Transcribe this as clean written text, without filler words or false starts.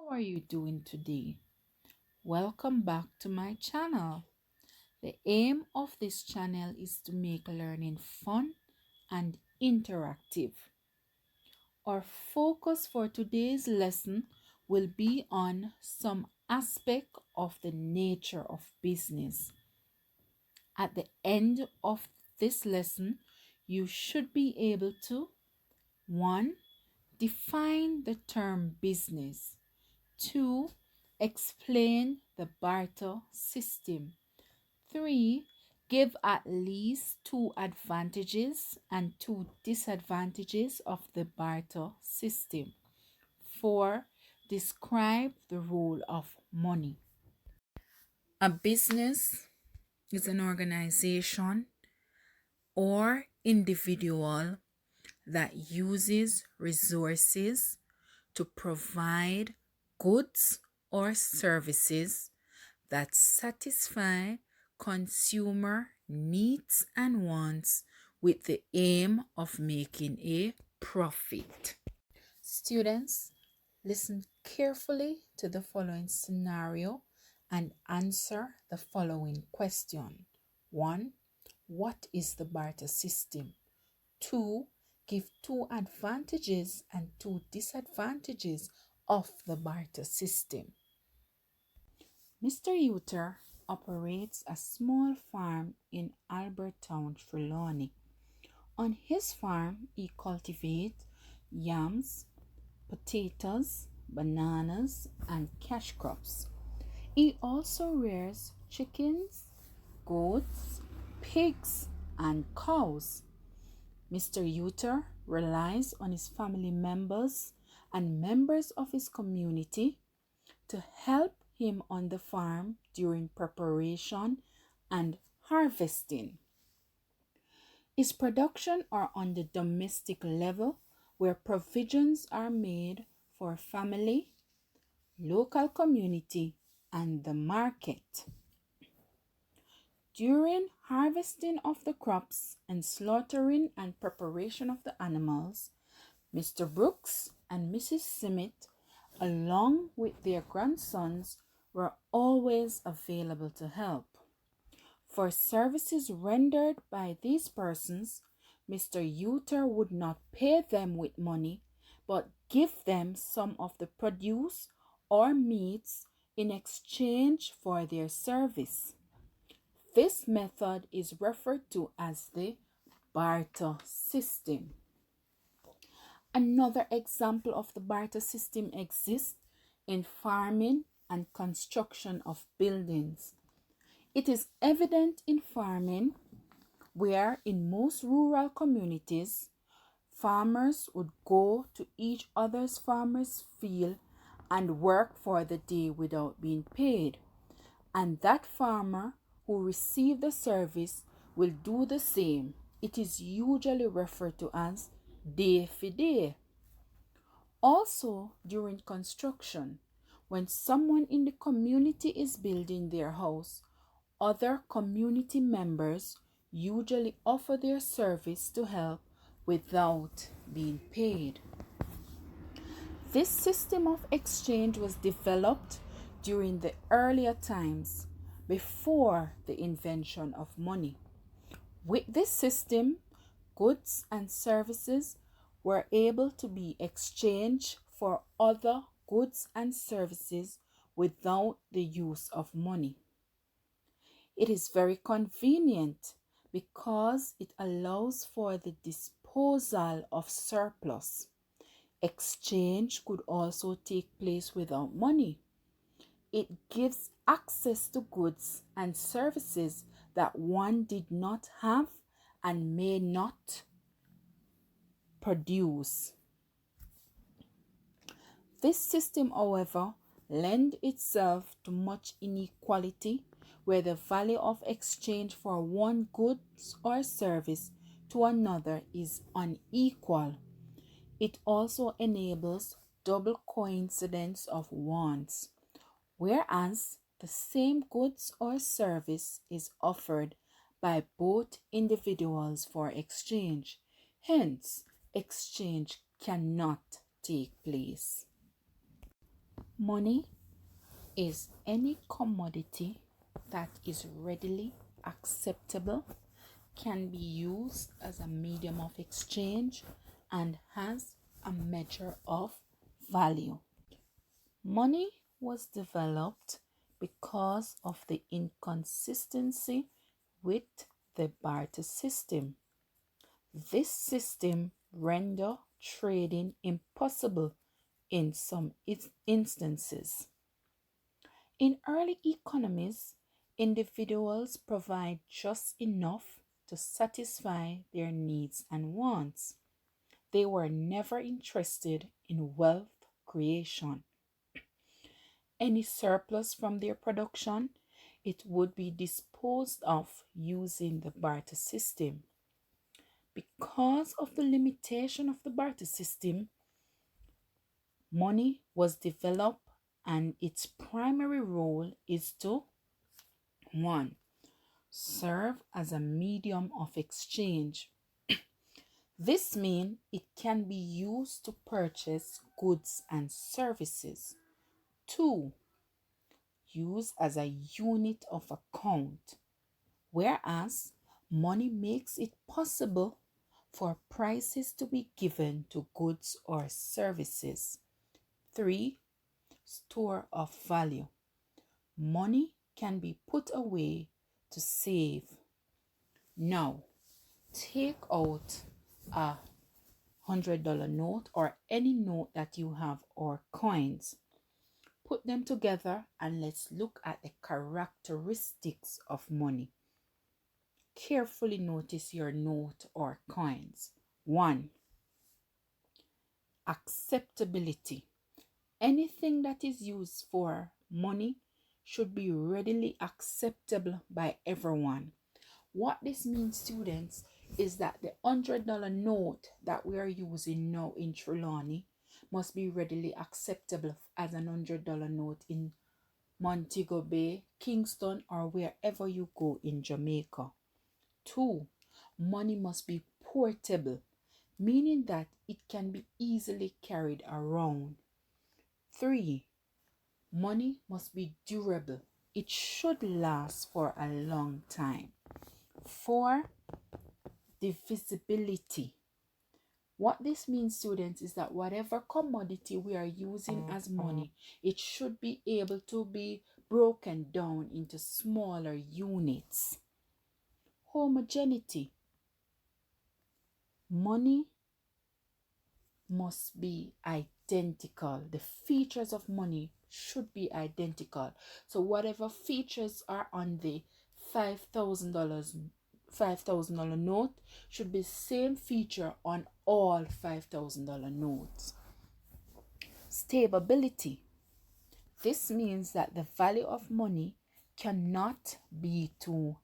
How are you doing today? Welcome back to my channel. The aim of this channel is to make learning fun and interactive. Our focus for today's lesson will be on some aspect of the nature of business. At the end of this lesson, you should be able to 1. Define the term business. 2. Explain the barter system. 3. Give at least 2 advantages and 2 disadvantages of the barter system. 4. Describe the role of money. A business is an organization or individual that uses resources to provide goods or services that satisfy consumer needs and wants with the aim of making a profit. Students, listen carefully to the following scenario and answer the following question. 1. What is the barter system? 2. Give 2 advantages and 2 disadvantages of the barter system. Mr. Uter operates a small farm in Albertown, Trelawney. On his farm, he cultivates yams, potatoes, bananas, and cash crops. He also rears chickens, goats, pigs, and cows. Mr. Uter relies on his family members and members of his community to help him on the farm during preparation and harvesting. His production are on the domestic level where provisions are made for family, local community, and the market. During harvesting of the crops and slaughtering and preparation of the animals, Mr. Brooks and Mrs. Simmet, along with their grandsons, were always available to help. For services rendered by these persons, Mr. Uter would not pay them with money, but give them some of the produce or meats in exchange for their service. This method is referred to as the barter system. Another example of the barter system exists in farming and construction of buildings. It is evident in farming, where in most rural communities, farmers would go to each other's farmer's field and work for the day without being paid. And that farmer who received the service will do the same. It is usually referred to as day for day. Also, during construction, when someone in the community is building their house, other community members usually offer their service to help without being paid. This system of exchange was developed during the earlier times before the invention of money. With this system, goods and services were able to be exchanged for other goods and services without the use of money. It is very convenient because it allows for the disposal of surplus. Exchange could also take place without money. It gives access to goods and services that one did not have and may not produce. This system, however, lends itself to much inequality, where the value of exchange for one goods or service to another is unequal. It also enables double coincidence of wants, whereas the same goods or service is offered by both individuals for exchange. Hence, exchange cannot take place. Money is any commodity that is readily acceptable, can be used as a medium of exchange, and has a measure of value. Money was developed because of the inconsistency with the barter system. This system rendered trading impossible in some instances. In early economies, individuals provide just enough to satisfy their needs and wants. They were never interested in wealth creation. Any surplus from their production, it would be disposed of using the barter system. Because of the limitation of the barter system, money was developed, and its primary role is to 1. Serve as a medium of exchange. This means it can be used to purchase goods and services. 2. Use as a unit of account, whereas money makes it possible for prices to be given to goods or services. 3. Store of value. Money can be put away to save. Now, take out a $100 note or any note that you have or coins. Put them together and let's look at the characteristics of money. Carefully notice your note or coins. 1. Acceptability. Anything that is used for money should be readily acceptable by everyone. What this means, students, is that the $100 note that we are using now in Trelawney must be readily acceptable as an $100 note in Montego Bay, Kingston, or wherever you go in Jamaica. 2. Money must be portable, meaning that it can be easily carried around. 3. Money must be durable. It should last for a long time. 4. Divisibility. What this means, students, is that whatever commodity we are using as money, it should be able to be broken down into smaller units. Homogeneity. Money must be identical. The features of money should be identical. So whatever features are on the $5,000 note should be same feature on all $5,000 notes. Stability. This means that the value of money cannot be too